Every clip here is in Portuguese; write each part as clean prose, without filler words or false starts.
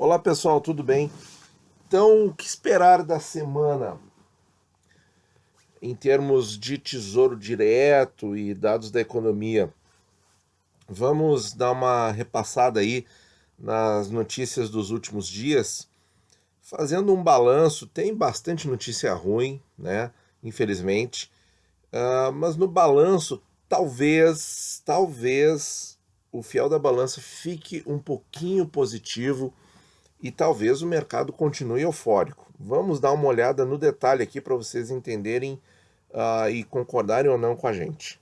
Olá pessoal, tudo bem? Então, o que esperar da semana em termos de tesouro direto e dados da economia? Vamos dar uma repassada aí nas notícias dos últimos dias, fazendo um balanço. Tem bastante notícia ruim, né? Infelizmente. Mas no balanço, talvez o fiel da balança fique um pouquinho positivo e talvez o mercado continue eufórico. Vamos dar uma olhada no detalhe aqui para vocês entenderem e concordarem ou não com a gente.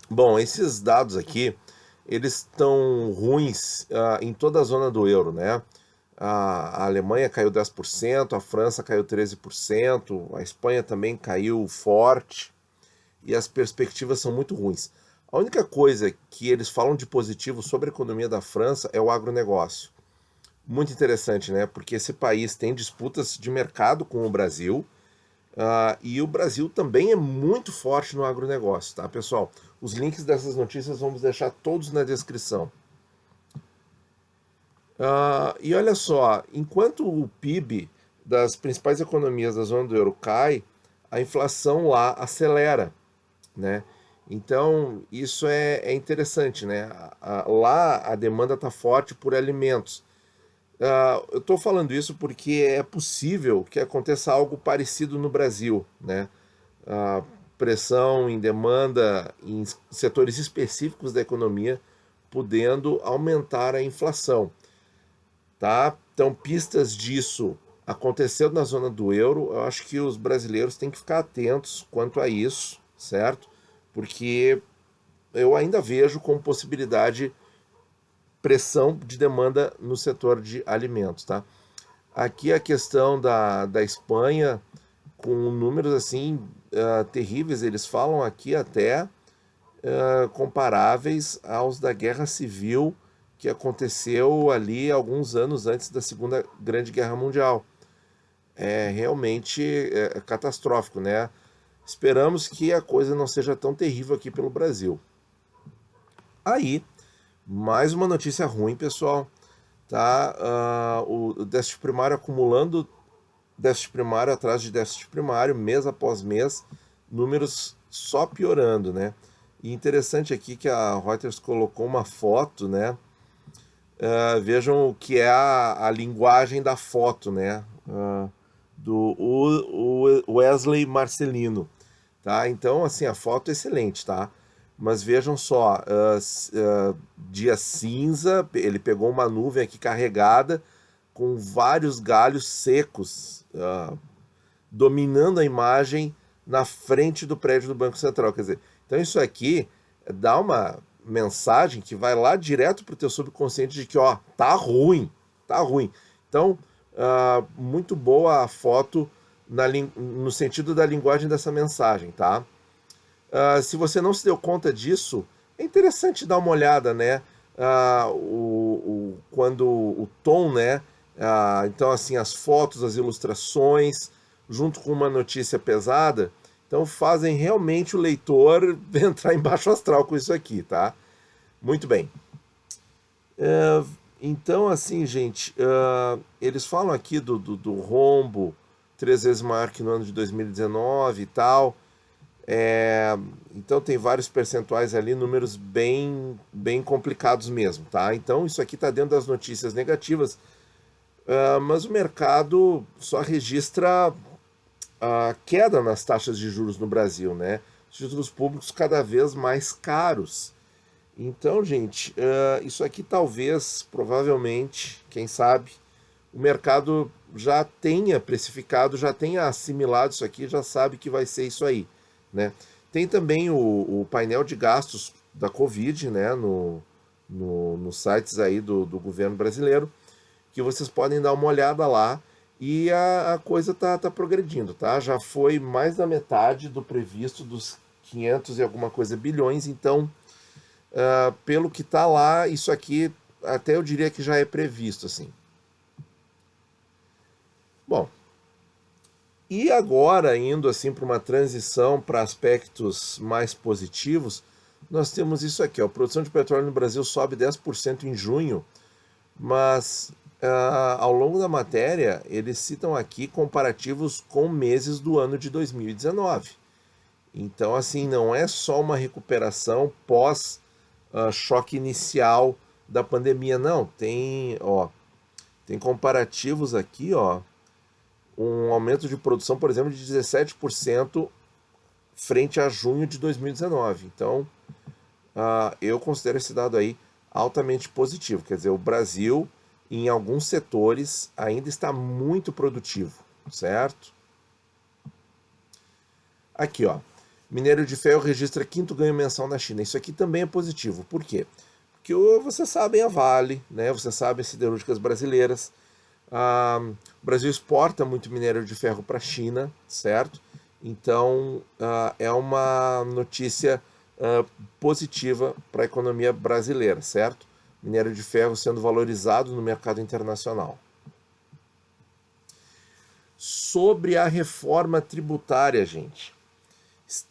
Bom, esses dados aqui, eles estão ruins em toda a zona do euro, né? A Alemanha caiu 10%, a França caiu 13%, a Espanha também caiu forte e as perspectivas são muito ruins. A única coisa que eles falam de positivo sobre a economia da França é o agronegócio. Muito interessante, né? Porque esse país tem disputas de mercado com o Brasil, e o Brasil também é muito forte no agronegócio, tá, pessoal? Os links dessas notícias vamos deixar todos na descrição. E olha só, enquanto o PIB das principais economias da zona do euro cai, a inflação lá acelera, né? Então, isso é interessante, né? Lá a demanda está forte por alimentos. Eu estou falando isso porque é possível que aconteça algo parecido no Brasil, né? A pressão em demanda em setores específicos da economia, podendo aumentar a inflação, tá? Então, pistas disso acontecendo na zona do euro, eu acho que os brasileiros têm que ficar atentos quanto a isso, certo? Porque eu ainda vejo como possibilidade pressão de demanda no setor de alimentos, tá? Aqui a questão da Espanha, com números assim terríveis, eles falam aqui até comparáveis aos da Guerra Civil que aconteceu ali alguns anos antes da Segunda Grande Guerra Mundial. É realmente catastrófico, né? Esperamos que a coisa não seja tão terrível aqui pelo Brasil. Aí, mais uma notícia ruim, pessoal. Tá? O déficit primário acumulando déficit primário atrás de déficit primário, mês após mês, números só piorando, né? E interessante aqui que a Reuters colocou uma foto, né? Vejam o que é a linguagem da foto, né? Do Wesley Marcelino, tá? Então, assim, a foto é excelente, tá? Mas vejam só, dia cinza, ele pegou uma nuvem aqui carregada com vários galhos secos, dominando a imagem na frente do prédio do Banco Central. Quer dizer, então isso aqui dá uma mensagem que vai lá direto para o teu subconsciente de que, ó, tá ruim, tá ruim. Então, muito boa a foto no sentido da linguagem dessa mensagem, tá? Se você não se deu conta disso, é interessante dar uma olhada, né? Quando o tom, né? Então, assim, as fotos, as ilustrações, junto com uma notícia pesada, então fazem realmente o leitor entrar em baixo astral com isso aqui, tá? Muito bem. Então, assim, gente, eles falam aqui do rombo 3 vezes maior que no ano de 2019 e tal. Então tem vários percentuais ali, números bem complicados mesmo, tá? Então isso aqui está dentro das notícias negativas, mas o mercado só registra a queda nas taxas de juros no Brasil, né? Os títulos públicos cada vez mais caros. Então, gente, isso aqui talvez, provavelmente, quem sabe, o mercado já tenha precificado, já tenha assimilado isso aqui, já sabe que vai ser isso aí, né? Tem também o painel de gastos da Covid, né, nos sites aí do governo brasileiro, que vocês podem dar uma olhada lá e a coisa tá progredindo, tá? Já foi mais da metade do previsto dos 500 e alguma coisa bilhões, então, pelo que tá lá, isso aqui até eu diria que já é previsto, assim. Bom, e agora, indo assim para uma transição para aspectos mais positivos, nós temos isso aqui, ó, a produção de petróleo no Brasil sobe 10% em junho, Mas ao longo da matéria, eles citam aqui comparativos com meses do ano de 2019. Então, assim, não é só uma recuperação pós choque inicial da pandemia, não. Tem comparativos aqui, ó, um aumento de produção, por exemplo, de 17% frente a junho de 2019. Então, eu considero esse dado aí altamente positivo. Quer dizer, o Brasil, em alguns setores, ainda está muito produtivo, certo? Aqui, ó. Minério de ferro registra quinto ganho mensal na China. Isso aqui também é positivo. Por quê? Porque vocês sabem a Vale, né? Vocês sabem as siderúrgicas brasileiras. O Brasil exporta muito minério de ferro para a China, certo? Então é uma notícia positiva para a economia brasileira, certo? Minério de ferro sendo valorizado no mercado internacional. Sobre a reforma tributária, gente,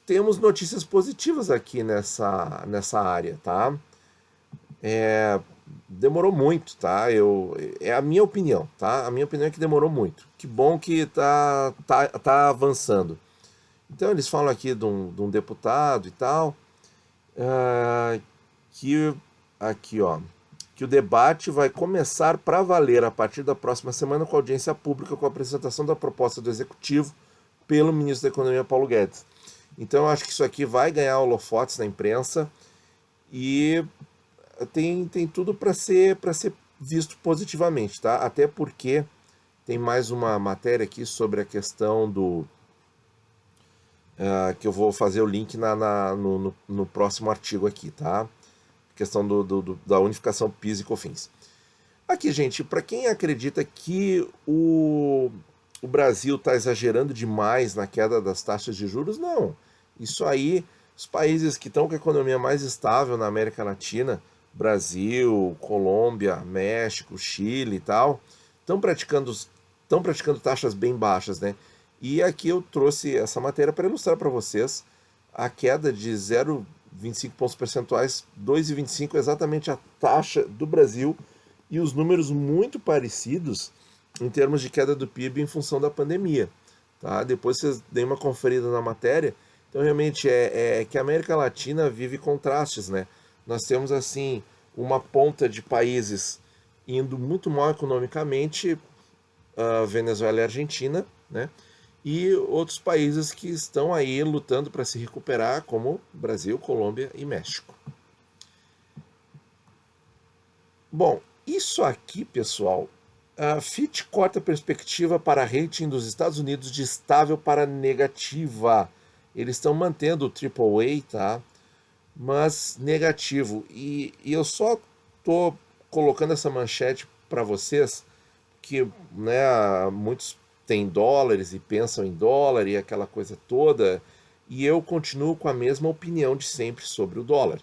temos notícias positivas aqui nessa área, tá? Demorou muito, tá? É a minha opinião, tá? A minha opinião é que demorou muito. Que bom que tá avançando. Então eles falam aqui de um deputado e tal, ah, que aqui, ó, que o debate vai começar para valer a partir da próxima semana com audiência pública com a apresentação da proposta do executivo pelo ministro da Economia Paulo Guedes. Então eu acho que isso aqui vai ganhar holofotes na imprensa e tem tudo para ser visto positivamente, tá? Até porque tem mais uma matéria aqui sobre a questão que eu vou fazer o link no próximo artigo aqui, tá? Questão da unificação PIS e COFINS. Aqui, gente, para quem acredita que o Brasil está exagerando demais na queda das taxas de juros, não. Isso aí, os países que estão com a economia mais estável na América Latina, Brasil, Colômbia, México, Chile e tal, estão praticando taxas bem baixas, né? E aqui eu trouxe essa matéria para ilustrar para vocês a queda de 0,25 pontos percentuais, 2,25 é exatamente a taxa do Brasil e os números muito parecidos em termos de queda do PIB em função da pandemia. Tá? Depois vocês deem uma conferida na matéria. Então, realmente, é que a América Latina vive contrastes, né? Nós temos, assim, uma ponta de países indo muito mal economicamente, Venezuela e Argentina, né? E outros países que estão aí lutando para se recuperar, como Brasil, Colômbia e México. Bom, isso aqui, pessoal, a Fitch corta a perspectiva para rating dos Estados Unidos de estável para negativa. Eles estão mantendo o AAA, tá? Mas negativo. E eu só tô colocando essa manchete para vocês, que, né, muitos têm dólares e pensam em dólar e aquela coisa toda, e eu continuo com a mesma opinião de sempre sobre o dólar,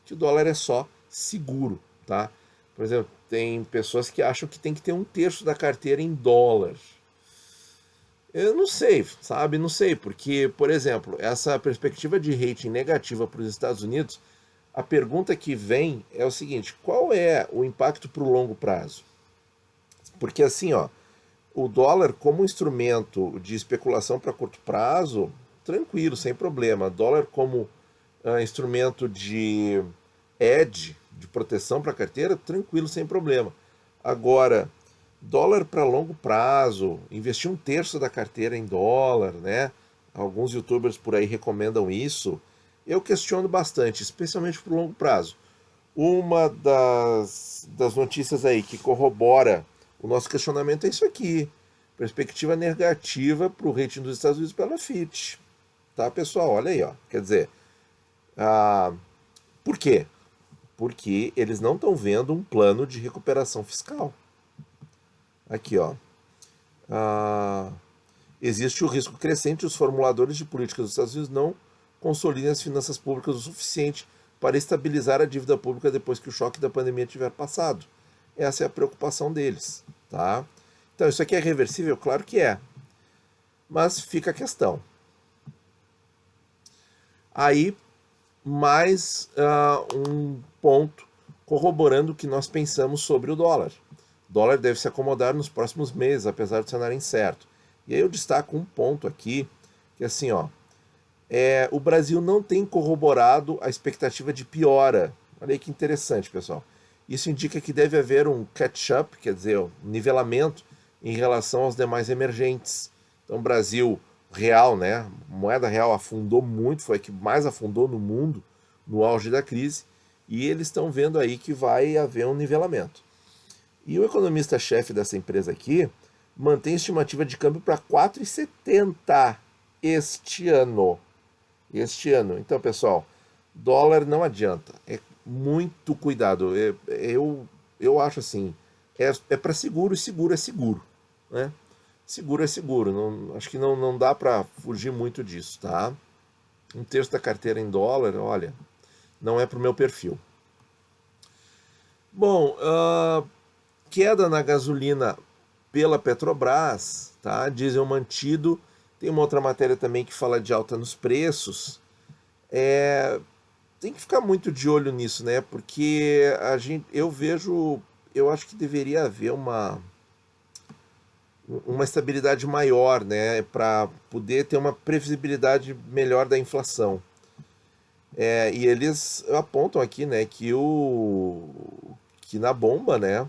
que o dólar é só seguro, tá? Por exemplo, tem pessoas que acham que tem que ter um terço da carteira em dólar. Eu não sei, sabe? Não sei, porque, por exemplo, essa perspectiva de rating negativa para os Estados Unidos, a pergunta que vem é o seguinte: qual é o impacto para o longo prazo? Porque assim, ó, o dólar como instrumento de especulação para curto prazo, tranquilo, sem problema. Dólar como instrumento de hedge, de proteção para a carteira, tranquilo, sem problema. Agora, dólar para longo prazo, investir um terço da carteira em dólar, né? Alguns youtubers por aí recomendam isso. Eu questiono bastante, especialmente para o longo prazo. Uma das notícias aí que corrobora o nosso questionamento é isso aqui. Perspectiva negativa para o rating dos Estados Unidos pela Fitch. Tá, pessoal? Olha aí, ó. Quer dizer, ah, por quê? Porque eles não estão vendo um plano de recuperação fiscal. Aqui, ó. Ah, existe o risco crescente de os formuladores de políticas dos Estados Unidos não consolidem as finanças públicas o suficiente para estabilizar a dívida pública depois que o choque da pandemia tiver passado. Essa é a preocupação deles, tá? Então, isso aqui é reversível? Claro que é. Mas fica a questão. Aí, mais um ponto corroborando o que nós pensamos sobre o dólar. O dólar deve se acomodar nos próximos meses, apesar do cenário incerto. E aí eu destaco um ponto aqui, que é assim, ó, o Brasil não tem corroborado a expectativa de piora. Olha aí que interessante, pessoal. Isso indica que deve haver um catch-up, quer dizer, um nivelamento em relação aos demais emergentes. Então, o Brasil real, né? A moeda real afundou muito, foi a que mais afundou no mundo no auge da crise, e eles estão vendo aí que vai haver um nivelamento. E o economista-chefe dessa empresa aqui mantém estimativa de câmbio para 4,70 este ano. Este ano. Então, pessoal, dólar não adianta. É muito cuidado. Eu acho assim, é para seguro e seguro é seguro, né? Seguro é seguro. Não, acho que não dá para fugir muito disso, tá? Um terço da carteira em dólar, olha, não é para o meu perfil. Bom, queda na gasolina pela Petrobras, tá? Diesel mantido. Tem uma outra matéria também que fala de alta nos preços. Tem que ficar muito de olho nisso, né? Porque eu acho que deveria haver uma estabilidade maior, né? Para poder ter uma previsibilidade melhor da inflação. E eles apontam aqui, né, que na bomba, né,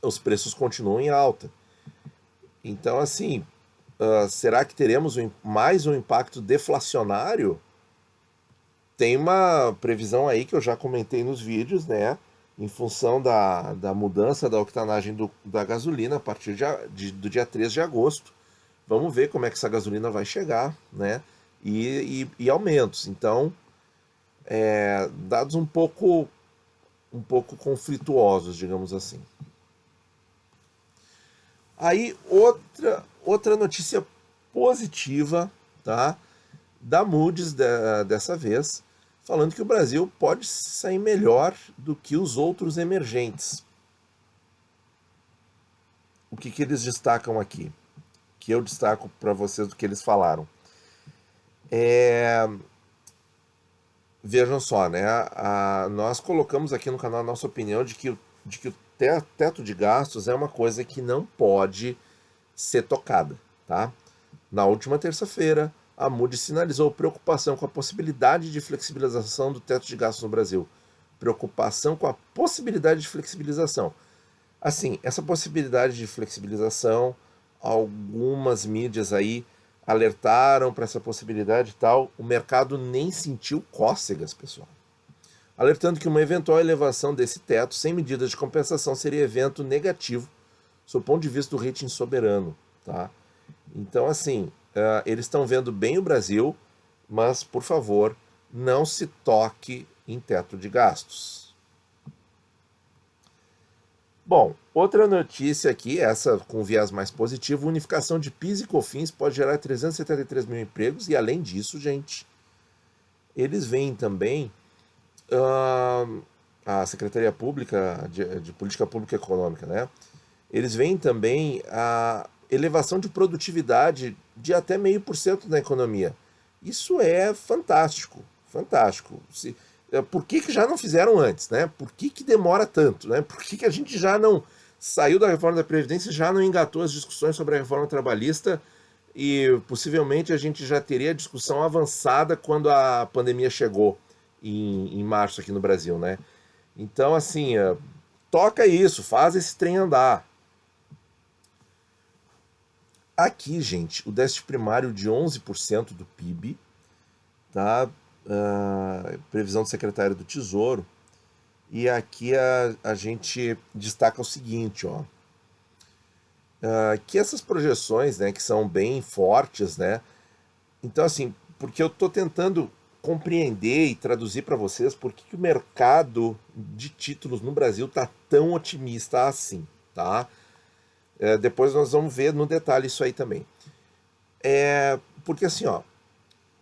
os preços continuam em alta. Então, assim, será que teremos mais um impacto deflacionário? Tem uma previsão aí que eu já comentei nos vídeos, né? Em função da mudança da octanagem da gasolina a partir do dia 3 de agosto. Vamos ver como é que essa gasolina vai chegar, né? E aumentos. Então, dados um pouco conflituosos, digamos assim. Aí, outra notícia positiva, tá? Da Moody's dessa vez, falando que o Brasil pode sair melhor do que os outros emergentes. O que eles destacam aqui? Que eu destaco para vocês do que eles falaram. Vejam só, né? Nós colocamos aqui no canal a nossa opinião de que o teto de gastos é uma coisa que não pode ser tocada, tá? Na última terça-feira, a Moody's sinalizou preocupação com a possibilidade de flexibilização do teto de gastos no Brasil. Preocupação com a possibilidade de flexibilização. Assim, essa possibilidade de flexibilização, algumas mídias aí alertaram para essa possibilidade e tal, o mercado nem sentiu cócegas, pessoal. Alertando que uma eventual elevação desse teto sem medidas de compensação seria evento negativo, sob o ponto de vista do rating soberano, tá? Então, assim, eles estão vendo bem o Brasil, mas, por favor, não se toque em teto de gastos. Bom, outra notícia aqui, essa com viés mais positivo, unificação de PIS e COFINS pode gerar 373 mil empregos, e além disso, gente, eles veem também a Secretaria Pública de Política Pública e Econômica, né? Eles veem também a elevação de produtividade de até 0,5% na economia. Isso é fantástico, fantástico. Por que já não fizeram antes, né? Por que demora tanto, né? Por que a gente já não saiu da reforma da Previdência e já não engatou as discussões sobre a reforma trabalhista e possivelmente a gente já teria a discussão avançada quando a pandemia chegou em março aqui no Brasil, né? Então, assim, toca isso, faz esse trem andar. Aqui, gente, o déficit primário de 11% do PIB, tá? Previsão do secretário do Tesouro. E aqui a gente destaca o seguinte, ó. Que essas projeções, né, que são bem fortes, né? Então, assim, porque eu estou tentando compreender e traduzir para vocês por que o mercado de títulos no Brasil está tão otimista assim, tá? Depois nós vamos ver no detalhe isso aí também. Porque assim, ó,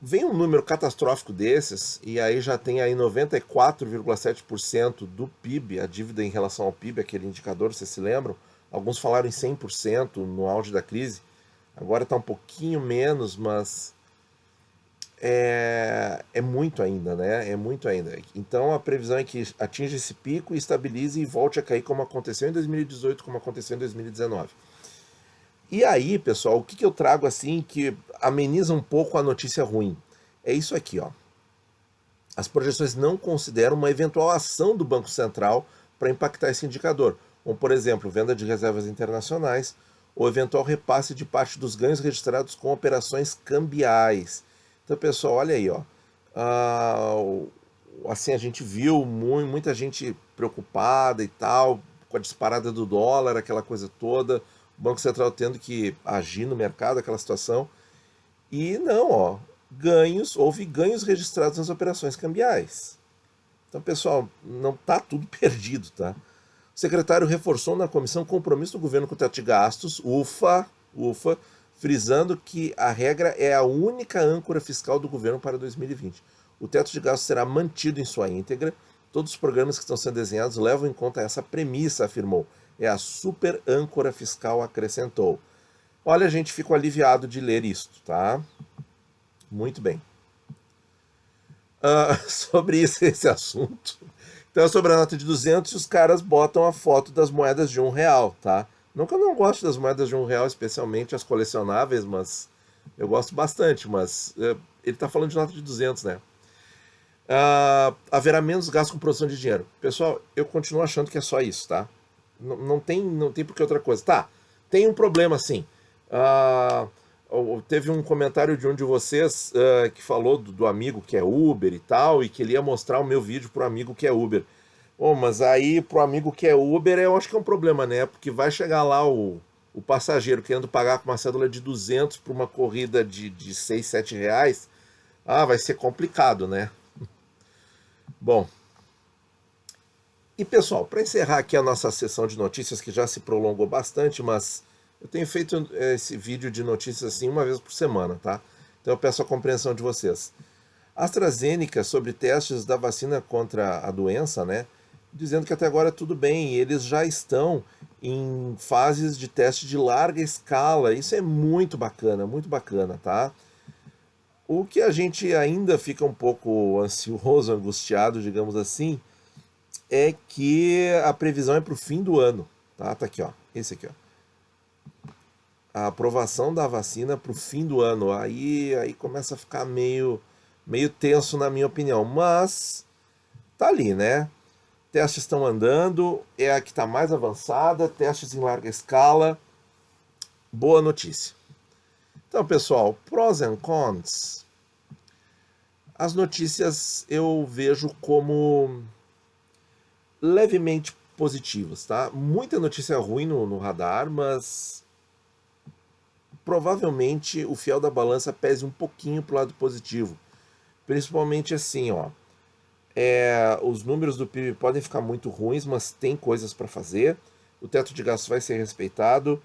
vem um número catastrófico desses, e aí já tem aí 94,7% do PIB, a dívida em relação ao PIB, aquele indicador, vocês se lembram? Alguns falaram em 100% no auge da crise, agora está um pouquinho menos, mas é muito ainda, né? É muito ainda. Então a previsão é que atinja esse pico, estabilize e volte a cair como aconteceu em 2018, como aconteceu em 2019. E aí, pessoal, o que, que eu trago assim que ameniza um pouco a notícia ruim? É isso aqui, ó. As projeções não consideram uma eventual ação do Banco Central para impactar esse indicador, como, por exemplo, venda de reservas internacionais ou eventual repasse de parte dos ganhos registrados com operações cambiais. Então, pessoal, olha aí, ó. Ah, assim, a gente viu muita gente preocupada e tal, com a disparada do dólar, aquela coisa toda, o Banco Central tendo que agir no mercado, aquela situação. E não, ó, houve ganhos registrados nas operações cambiais. Então, pessoal, não está tudo perdido, tá? O secretário reforçou na comissão o compromisso do governo com o teto de gastos, ufa, frisando que a regra é a única âncora fiscal do governo para 2020. O teto de gastos será mantido em sua íntegra. Todos os programas que estão sendo desenhados levam em conta essa premissa, afirmou. É a super âncora fiscal, acrescentou. Olha, a gente ficou aliviado de ler isto, tá? Muito bem. Sobre esse assunto. Então é sobre a nota de 200 e os caras botam a foto das moedas de R$ 1, tá? Não que eu não goste das moedas de R$ 1, especialmente as colecionáveis, mas eu gosto bastante, mas ele tá falando de nota de 200, né? Haverá menos gasto com produção de dinheiro. Pessoal, eu continuo achando que é só isso, tá? Não tem por que outra coisa. Tá, tem um problema sim. Ah, teve um comentário de um de vocês que falou do amigo que é Uber e tal, e que ele ia mostrar o meu vídeo pro amigo que é Uber. Bom, mas aí pro amigo que é Uber eu acho que é um problema, né? Porque vai chegar lá o passageiro querendo pagar com uma cédula de 200 para uma corrida de 6, 7 reais. Ah, vai ser complicado, né? Bom, e pessoal, para encerrar aqui a nossa sessão de notícias, que já se prolongou bastante, mas eu tenho feito esse vídeo de notícias assim uma vez por semana, tá? Então eu peço a compreensão de vocês. AstraZeneca sobre testes da vacina contra a doença, né? Dizendo que até agora tudo bem, eles já estão em fases de teste de larga escala. Isso é muito bacana, tá? O que a gente ainda fica um pouco ansioso, angustiado, digamos assim, é que a previsão é para o fim do ano. Tá aqui, ó. Esse aqui, ó. A aprovação da vacina para o fim do ano. Aí começa a ficar meio tenso, na minha opinião. Mas tá ali, né? Testes estão andando, é a que está mais avançada, testes em larga escala. Boa notícia. Então, pessoal, pros and cons. As notícias eu vejo como levemente positivas, tá? Muita notícia ruim no radar, mas provavelmente o fiel da balança pese um pouquinho pro lado positivo. Principalmente assim, ó. Os números do PIB podem ficar muito ruins, mas tem coisas para fazer. O teto de gastos vai ser respeitado.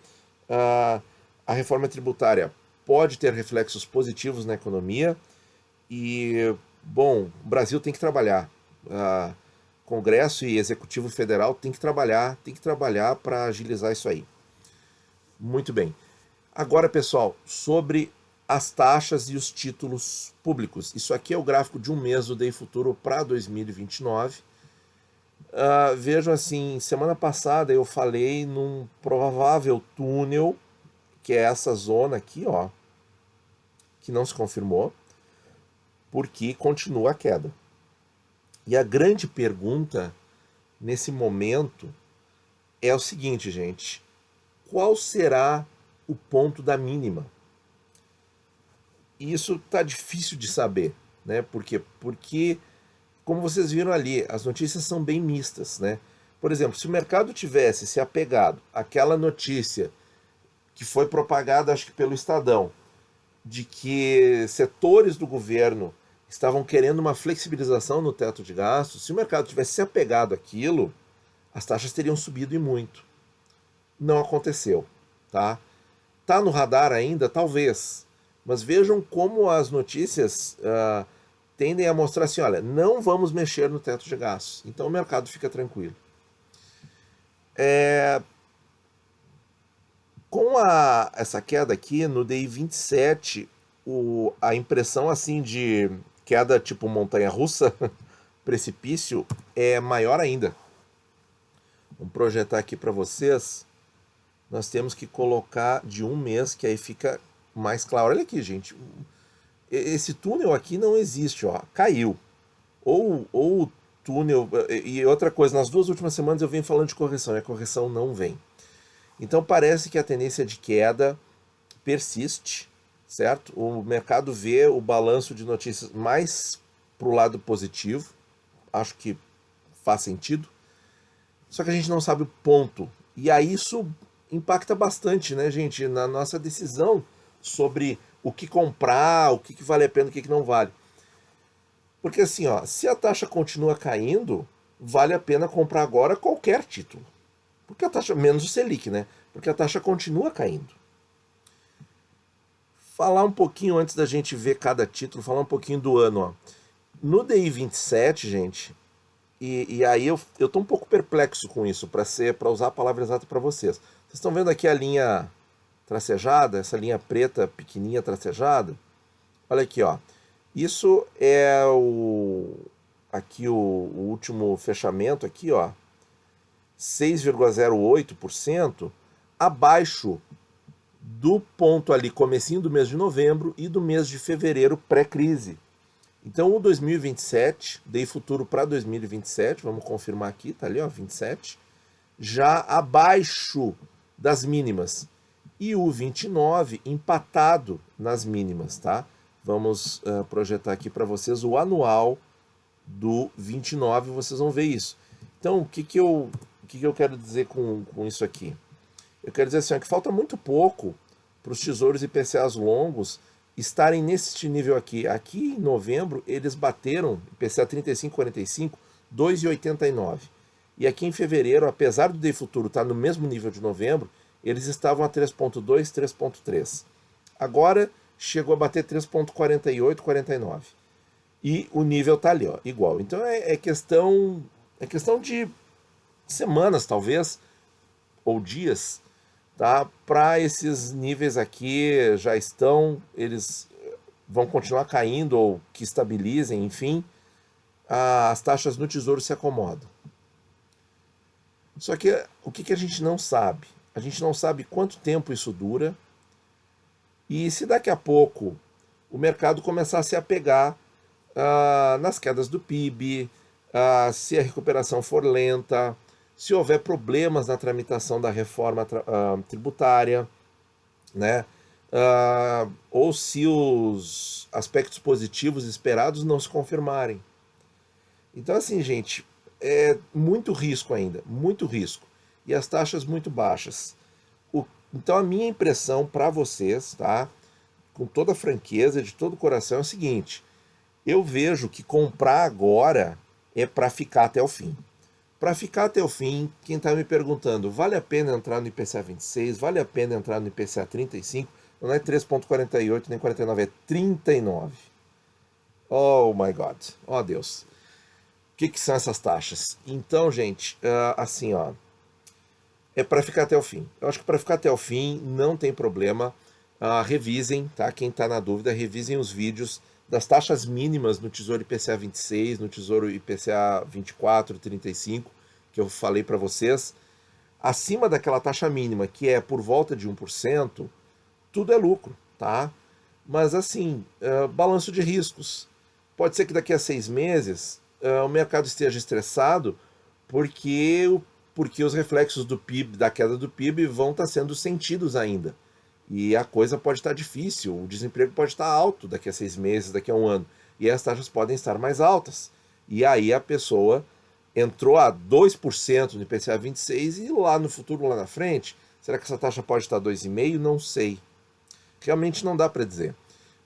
A reforma tributária pode ter reflexos positivos na economia. E, bom, o Brasil tem que trabalhar. Congresso e Executivo Federal tem que trabalhar para agilizar isso aí. Muito bem. Agora, pessoal, sobre as taxas e os títulos públicos. Isso aqui é o gráfico de um mês do Day Futuro para 2029. Vejam assim, semana passada eu falei num provável túnel, que é essa zona aqui, ó, que não se confirmou, porque continua a queda. E a grande pergunta nesse momento é o seguinte, gente: qual será o ponto da mínima? E isso tá difícil de saber, né? Por quê? Porque, como vocês viram ali, as notícias são bem mistas, né? Por exemplo, se o mercado tivesse se apegado àquela notícia que foi propagada, acho que pelo Estadão, de que setores do governo estavam querendo uma flexibilização no teto de gastos, se o mercado tivesse se apegado àquilo, as taxas teriam subido e muito. Não aconteceu, tá? Tá no radar ainda? Talvez. Mas vejam como as notícias tendem a mostrar assim, olha, não vamos mexer no teto de gastos. Então o mercado fica tranquilo. Com essa queda aqui, no DI 27, a impressão assim de queda tipo montanha-russa, precipício, é maior ainda. Vamos projetar aqui para vocês. Nós temos que colocar de um mês, que aí fica mais claro. Olha aqui, gente. Esse túnel aqui não existe, ó. Caiu. Ou o túnel. E outra coisa, nas 2 últimas semanas eu venho falando de correção, e a correção não vem. Então parece que a tendência de queda persiste, certo? O mercado vê o balanço de notícias mais para o lado positivo. Acho que faz sentido. Só que a gente não sabe o ponto. E aí isso impacta bastante, né, gente, na nossa decisão sobre o que comprar, o que vale a pena, o que não vale. Porque assim, ó, se a taxa continua caindo, vale a pena comprar agora qualquer título. Porque a taxa, menos o Selic, né? Porque a taxa continua caindo. Falar um pouquinho antes da gente ver cada título, falar um pouquinho do ano, ó. No DI 27, gente, e aí eu tô um pouco perplexo com isso, para usar a palavra exata para vocês. Vocês estão vendo aqui a linha tracejada, essa linha preta pequenininha tracejada? Olha aqui, ó. Isso é aqui o último fechamento aqui, ó. 6,08%, abaixo do ponto ali comecinho do mês de novembro e do mês de fevereiro pré-crise. Então o 2027, DI futuro para 2027, vamos confirmar aqui, tá ali, ó, 27, já abaixo das mínimas. E o 29 empatado nas mínimas, tá? Vamos projetar aqui para vocês o anual do 29, vocês vão ver isso. Então, o que eu quero dizer com isso aqui? Eu quero dizer assim, ó, que falta muito pouco para os tesouros IPCAs longos estarem nesse nível aqui. Aqui em novembro, eles bateram, IPCA 35,45, 2,89. E aqui em fevereiro, apesar do DI futuro estar no mesmo nível de novembro, eles estavam a 3,2, 3,3. Agora chegou a bater 3,48, 49. E o nível está ali, ó, igual. Então é questão de semanas, talvez, ou dias, tá? Para esses níveis aqui já estão, eles vão continuar caindo ou que estabilizem, enfim, as taxas no Tesouro se acomodam. Só que o que a gente não sabe? A gente não sabe quanto tempo isso dura e se daqui a pouco o mercado começar a se apegar nas quedas do PIB, se a recuperação for lenta, se houver problemas na tramitação da reforma tributária, né? Ou se os aspectos positivos esperados não se confirmarem. Então, assim, gente, é muito risco ainda, muito risco. E as taxas muito baixas. Então, a minha impressão para vocês, tá? Com toda a franqueza, de todo o coração, é o seguinte: eu vejo que comprar agora é para ficar até o fim. Para ficar até o fim, quem está me perguntando, vale a pena entrar no IPCA 26? Vale a pena entrar no IPCA 35? Não é 3,48 nem 49, é 39. Oh my God, oh Deus. O que são essas taxas? Então, gente, assim, ó, é para ficar até o fim. Eu acho que para ficar até o fim não tem problema. Revisem, tá? Quem está na dúvida, revisem os vídeos das taxas mínimas no Tesouro IPCA 26, no Tesouro IPCA 24, 35, que eu falei para vocês. Acima daquela taxa mínima, que é por volta de 1%, tudo é lucro, tá? Mas assim, balanço de riscos. Pode ser que daqui a 6 meses o mercado esteja estressado porque os reflexos do PIB, da queda do PIB, vão estar sendo sentidos ainda. E a coisa pode estar difícil, o desemprego pode estar alto daqui a 6 meses, daqui a um ano. E as taxas podem estar mais altas. E aí a pessoa entrou a 2% no IPCA 26 e lá no futuro, lá na frente, será que essa taxa pode estar 2,5%? Não sei. Realmente não dá para dizer.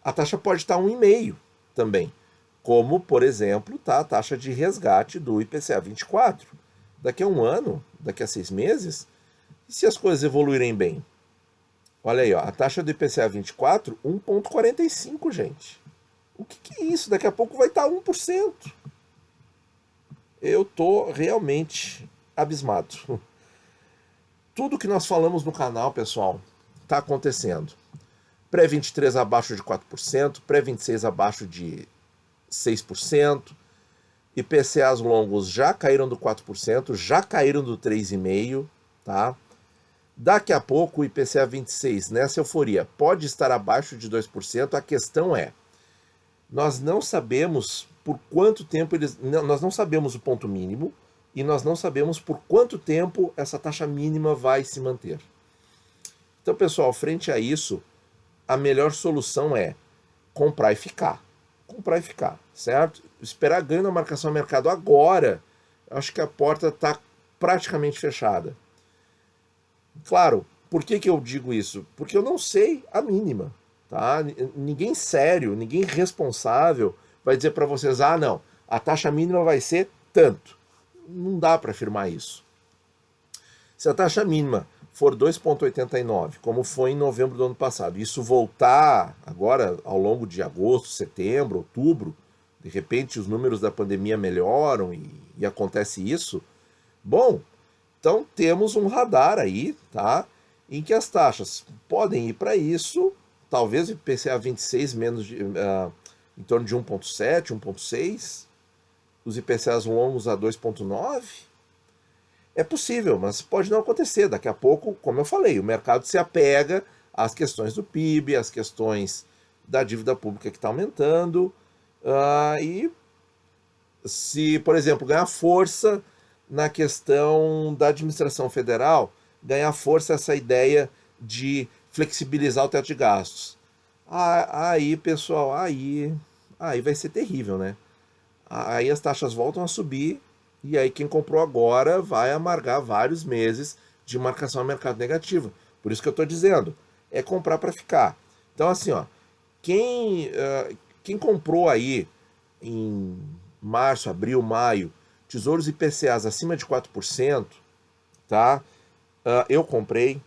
A taxa pode estar 1,5% também. Como, por exemplo, tá a taxa de resgate do IPCA 24. Daqui a um ano, daqui a 6 meses, e se as coisas evoluírem bem? Olha aí, ó, a taxa do IPCA 24, 1,45, gente. O que é isso? Daqui a pouco vai estar 1%. Eu tô realmente abismado. Tudo que nós falamos no canal, pessoal, está acontecendo. pré-23 abaixo de 4%, pré-26 abaixo de 6%, IPCAs longos já caíram do 4%, já caíram do 3,5%, tá? Daqui a pouco o IPCA 26, nessa euforia, pode estar abaixo de 2%, a questão é, nós não sabemos por quanto tempo nós não sabemos o ponto mínimo e nós não sabemos por quanto tempo essa taxa mínima vai se manter. Então, pessoal, frente a isso, a melhor solução é comprar e ficar. Comprar e ficar, certo? Esperar ganho na marcação a mercado agora, acho que a porta está praticamente fechada. Claro, por que eu digo isso? Porque eu não sei a mínima. Tá? Ninguém sério, ninguém responsável vai dizer para vocês, ah, não, a taxa mínima vai ser tanto. Não dá para afirmar isso. Se a taxa mínima for 2,89, como foi em novembro do ano passado, isso voltar agora ao longo de agosto, setembro, outubro, de repente os números da pandemia melhoram e acontece isso, bom, então temos um radar aí, tá? Em que as taxas podem ir para isso, talvez o IPCA 26 menos em torno de 1,7, 1,6, os IPCAs longos a 2,9. É possível, mas pode não acontecer. Daqui a pouco, como eu falei, o mercado se apega às questões do PIB, às questões da dívida pública que está aumentando, e se, por exemplo, ganhar força na questão da administração federal, ganhar força essa ideia de flexibilizar o teto de gastos. Aí, pessoal, aí vai ser terrível, né? Aí as taxas voltam a subir e aí quem comprou agora vai amargar vários meses de marcação a mercado negativa. Por isso que eu estou dizendo, é comprar para ficar. Então, assim, ó, quem comprou aí em março, abril, maio, tesouros IPCAs acima de 4%, tá? Eu comprei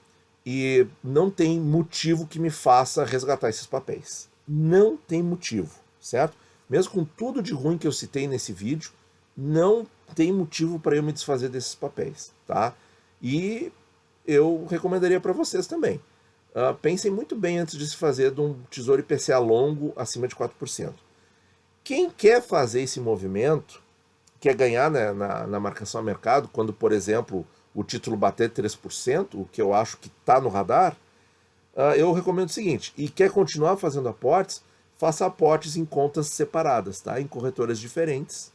e não tem motivo que me faça resgatar esses papéis. Não tem motivo, certo? Mesmo com tudo de ruim que eu citei nesse vídeo, não tem motivo para eu me desfazer desses papéis, tá? E eu recomendaria para vocês também. Pensem muito bem antes de se fazer de um tesouro IPCA longo acima de 4%. Quem quer fazer esse movimento, quer ganhar, né, na marcação a mercado, quando, por exemplo, o título bater 3%, o que eu acho que está no radar, eu recomendo o seguinte, e quer continuar fazendo aportes, faça aportes em contas separadas, tá? Em corretoras diferentes,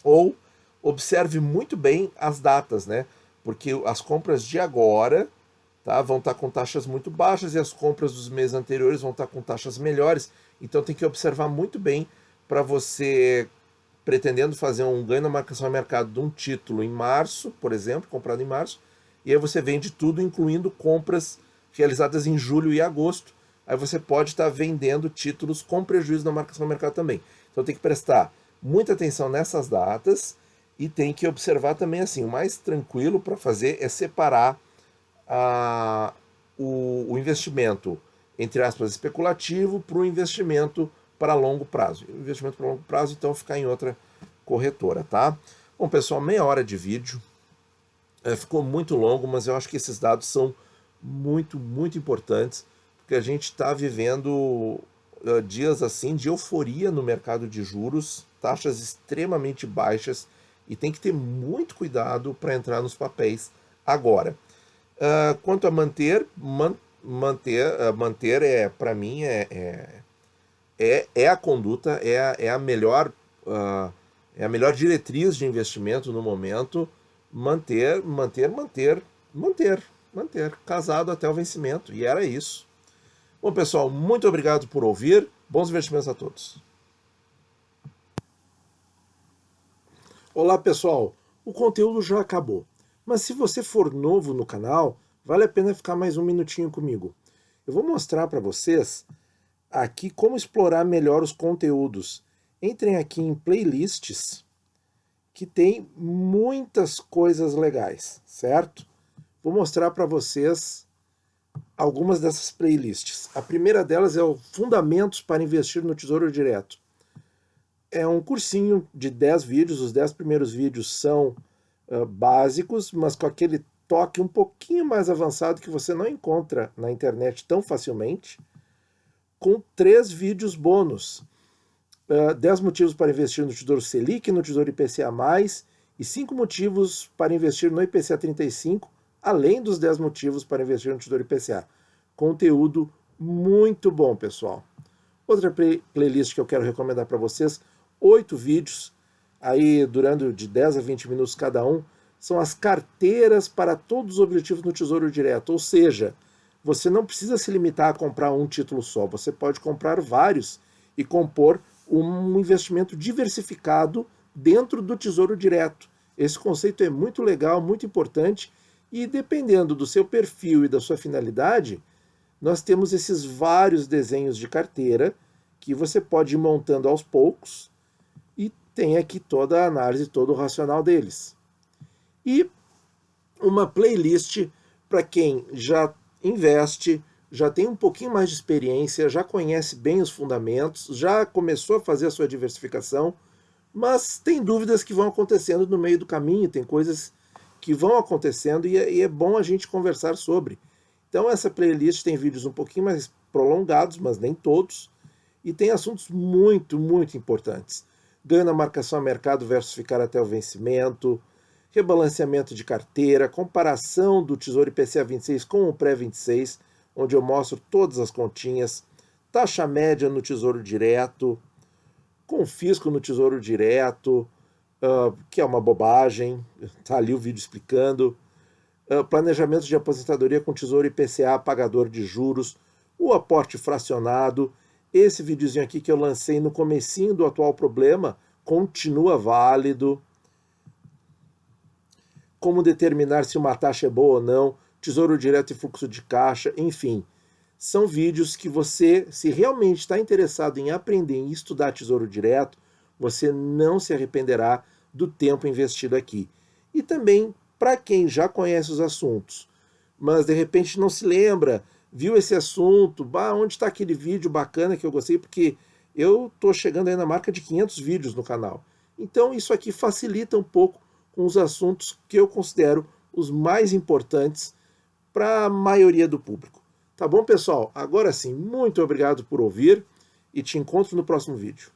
ou observe muito bem as datas, né? Porque as compras de agora, tá, vão estar com taxas muito baixas e as compras dos meses anteriores vão estar com taxas melhores, então tem que observar muito bem para você, pretendendo fazer um ganho na marcação a mercado de um título em março, por exemplo, comprado em março, e aí você vende tudo, incluindo compras realizadas em julho e agosto, aí você pode estar vendendo títulos com prejuízo na marcação a mercado também. Então tem que prestar muita atenção nessas datas e tem que observar também assim, o mais tranquilo para fazer é separar o investimento, entre aspas, especulativo para o investimento para longo prazo. O investimento para longo prazo, então, ficar em outra corretora, tá? Bom, pessoal, meia hora de vídeo. Ficou muito longo, mas eu acho que esses dados são muito, muito importantes, porque a gente está vivendo dias assim de euforia no mercado de juros, taxas extremamente baixas, e tem que ter muito cuidado para entrar nos papéis agora. Quanto a manter para mim é a conduta, é a melhor diretriz de investimento no momento, manter, casado até o vencimento, e era isso. Bom, pessoal, muito obrigado por ouvir, bons investimentos a todos. Olá, pessoal, o conteúdo já acabou, mas se você for novo no canal, vale a pena ficar mais um minutinho comigo. Eu vou mostrar para vocês aqui como explorar melhor os conteúdos. Entrem aqui em playlists, que tem muitas coisas legais, certo? Vou mostrar para vocês algumas dessas playlists. A primeira delas é o Fundamentos para Investir no Tesouro Direto. É um cursinho de 10 vídeos, os 10 primeiros vídeos são básicos, mas com aquele toque um pouquinho mais avançado que você não encontra na internet tão facilmente. com 3 vídeos bônus. 10 motivos para investir no Tesouro Selic, no Tesouro IPCA+, e 5 motivos para investir no IPCA 35, além dos 10 motivos para investir no Tesouro IPCA. Conteúdo muito bom, pessoal. Outra playlist que eu quero recomendar para vocês, 8 vídeos, aí durando de 10 a 20 minutos cada um, são as carteiras para todos os objetivos no Tesouro Direto, ou seja, você não precisa se limitar a comprar um título só, você pode comprar vários e compor um investimento diversificado dentro do Tesouro Direto. Esse conceito é muito legal, muito importante, e dependendo do seu perfil e da sua finalidade, nós temos esses vários desenhos de carteira que você pode ir montando aos poucos e tem aqui toda a análise, todo o racional deles. E uma playlist para quem já investe, já tem um pouquinho mais de experiência, já conhece bem os fundamentos, já começou a fazer a sua diversificação, mas tem dúvidas que vão acontecendo no meio do caminho, tem coisas que vão acontecendo e é bom a gente conversar sobre. Então essa playlist tem vídeos um pouquinho mais prolongados, mas nem todos, e tem assuntos muito, muito importantes. Ganho na marcação a mercado versus ficar até o vencimento, rebalanceamento de carteira, comparação do Tesouro IPCA 26 com o pré-26, onde eu mostro todas as continhas, taxa média no Tesouro Direto, confisco no Tesouro Direto, que é uma bobagem, está ali o vídeo explicando, planejamento de aposentadoria com Tesouro IPCA, pagador de juros, o aporte fracionado, esse videozinho aqui que eu lancei no comecinho do atual problema, continua válido, como determinar se uma taxa é boa ou não, Tesouro Direto e fluxo de caixa, enfim. São vídeos que você, se realmente está interessado em aprender e estudar Tesouro Direto, você não se arrependerá do tempo investido aqui. E também, para quem já conhece os assuntos, mas de repente não se lembra, viu esse assunto, onde está aquele vídeo bacana que eu gostei, porque eu estou chegando aí na marca de 500 vídeos no canal. Então isso aqui facilita um pouco com os assuntos que eu considero os mais importantes para a maioria do público. Tá bom, pessoal? Agora sim, muito obrigado por ouvir e te encontro no próximo vídeo.